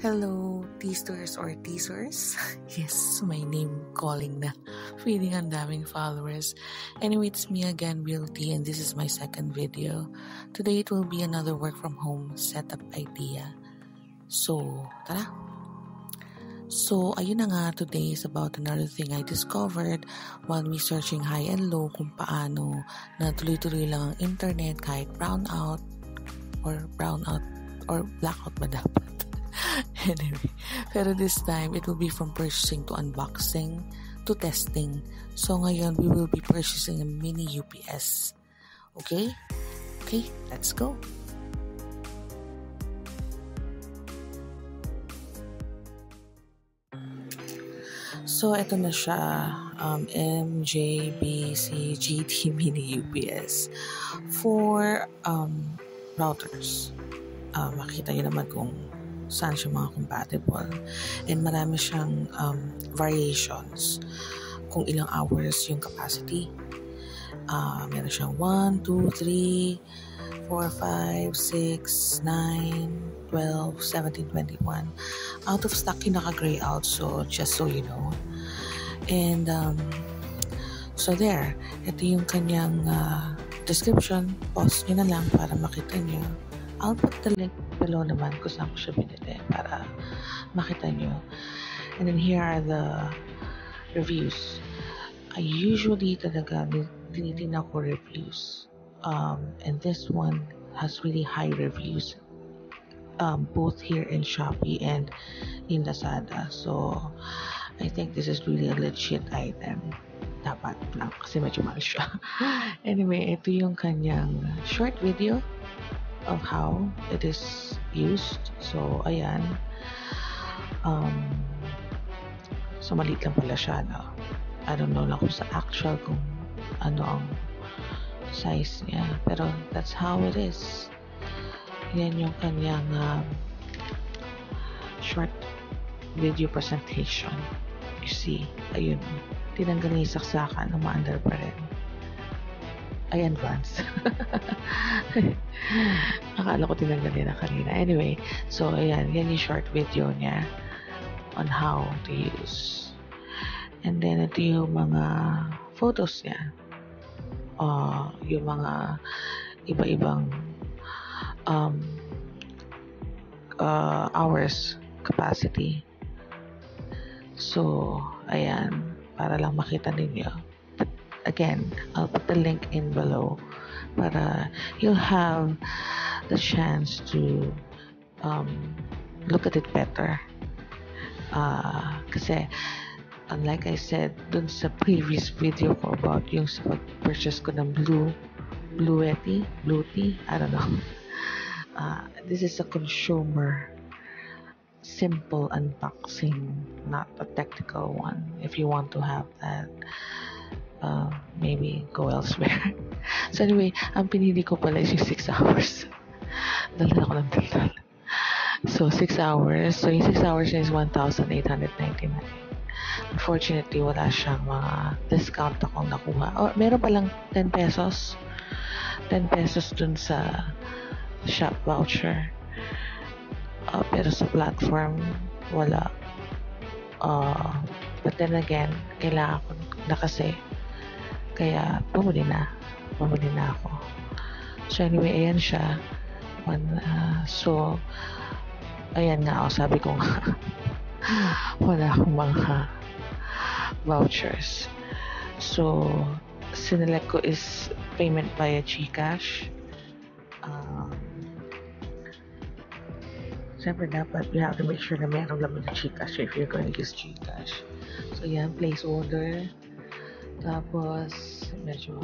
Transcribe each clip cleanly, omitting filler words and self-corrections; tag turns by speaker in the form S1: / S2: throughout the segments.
S1: Hello, teasers or teasers? Yes, my name calling na. Feeling ang daming followers. Anyway, it's me again, Real T, and this is my second video. Today, it will be another work from home setup idea. So, tara! So, ayun na nga, today is about another thing I discovered while researching high and low kung paano na tuloy-tuloy lang ang internet kahit brownout or blackout ba dapat? Anyway, pero this time, it will be from purchasing to unboxing to testing. So ngayon, we will be purchasing a mini UPS. Okay? Okay, let's go! So, ito na siya, MJBC Mini UPS for routers. Makita nyo naman kung saan siya mga compatible. And marami siyang variations kung ilang hours yung capacity. Meron siyang 1, 2, 3, 4, 5, 6, 9, 12, 17, 21. Out of stock yung naka-gray out, so just so you know. And so there, ito yung kanyang description. Pause nyo na lang para makita nyo. I'll put the link below naman kung saan ko siya binili para makita nyo. And then here are the reviews. I usually talaga tinitingnan ko reviews. And this one has really high reviews. Both here in Shopee and in Lazada. So, I think this is really a legit item. Dapat lang kasi medyo mahal siya. Anyway, ito yung kanyang short video of how it is used. So, ayan. So, maliit lang pala siya, no? I don't know lang kung sa actual kung ano ang size niya. Pero, that's how it is. Yan yung kanyang short video presentation. You see, ayun. Tinanggal niya yung saksakan, umaandar pa rin. Ayan, Vance. Akala ko tinanggal na kanina. Anyway, so ayan, yan yung short video niya on how to use. And then, ito yung mga photos niya. Yung mga iba-ibang hours capacity. So, ayan, para lang makita ninyo. Again, I'll put the link in below para you'll have the chance to look at it better. Kasi, like I said, dun sa previous video ko about yung sa purchase ko ng Blue Tea, I don't know. This is a consumer simple unboxing, not a technical one. If you want to have that, maybe go elsewhere. So anyway, ang pinili ko pala is yung 6 hours. Dala ako ng daldal. So 6 hours. So yung 6 hours is 1,899. Unfortunately, wala siyang mga discount akong nakuha. Meron palang 10 pesos. 10 pesos dun sa shop voucher. Pero sa platform, wala. But then again, kailangan ko na kasi. Kaya, bumili na ako. So, anyway, ayan siya. So, ayan nga, sabi ko nga, wala akong mga vouchers. So, sinelect ko is payment via GCash. Siyempre, dapat you have to make sure na meron laman ng GCash if you're going to use GCash. So, yan, place order. Tapos, medyo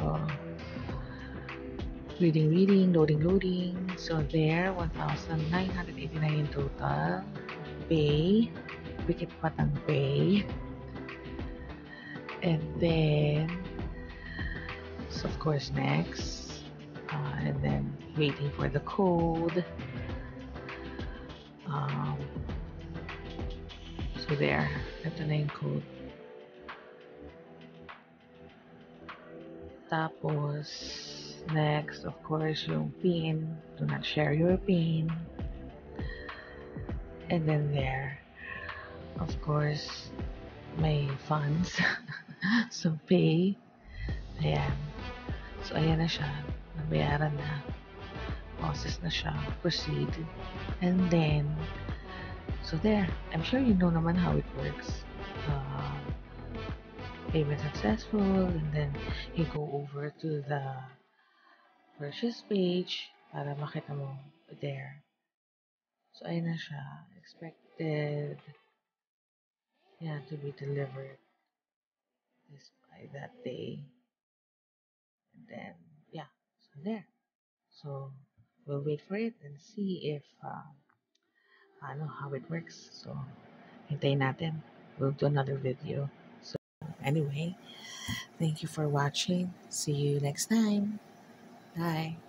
S1: reading, loading. So, there, 1,989 in total. Pay. Pikit patang pay. And then, so of course, next. And then, waiting for the code. So, there. Ito na yung code. Tapos, next, of course, yung PIN. Do not share your PIN. And then there, of course, may funds. So, pay. Ayan. So, ayan na siya. Nabayaran na. Process na siya. Proceed. And then, so there. I'm sure you know naman how it works. Payment successful. And then, you go over to the purchase page para makita mo there. So, ayun na siya. Expected to be delivered this by that day. And then, so there. So, we'll wait for it and see if, how it works. So, hintayin natin. We'll do another video. So, anyway, thank you for watching. See you next time. Bye.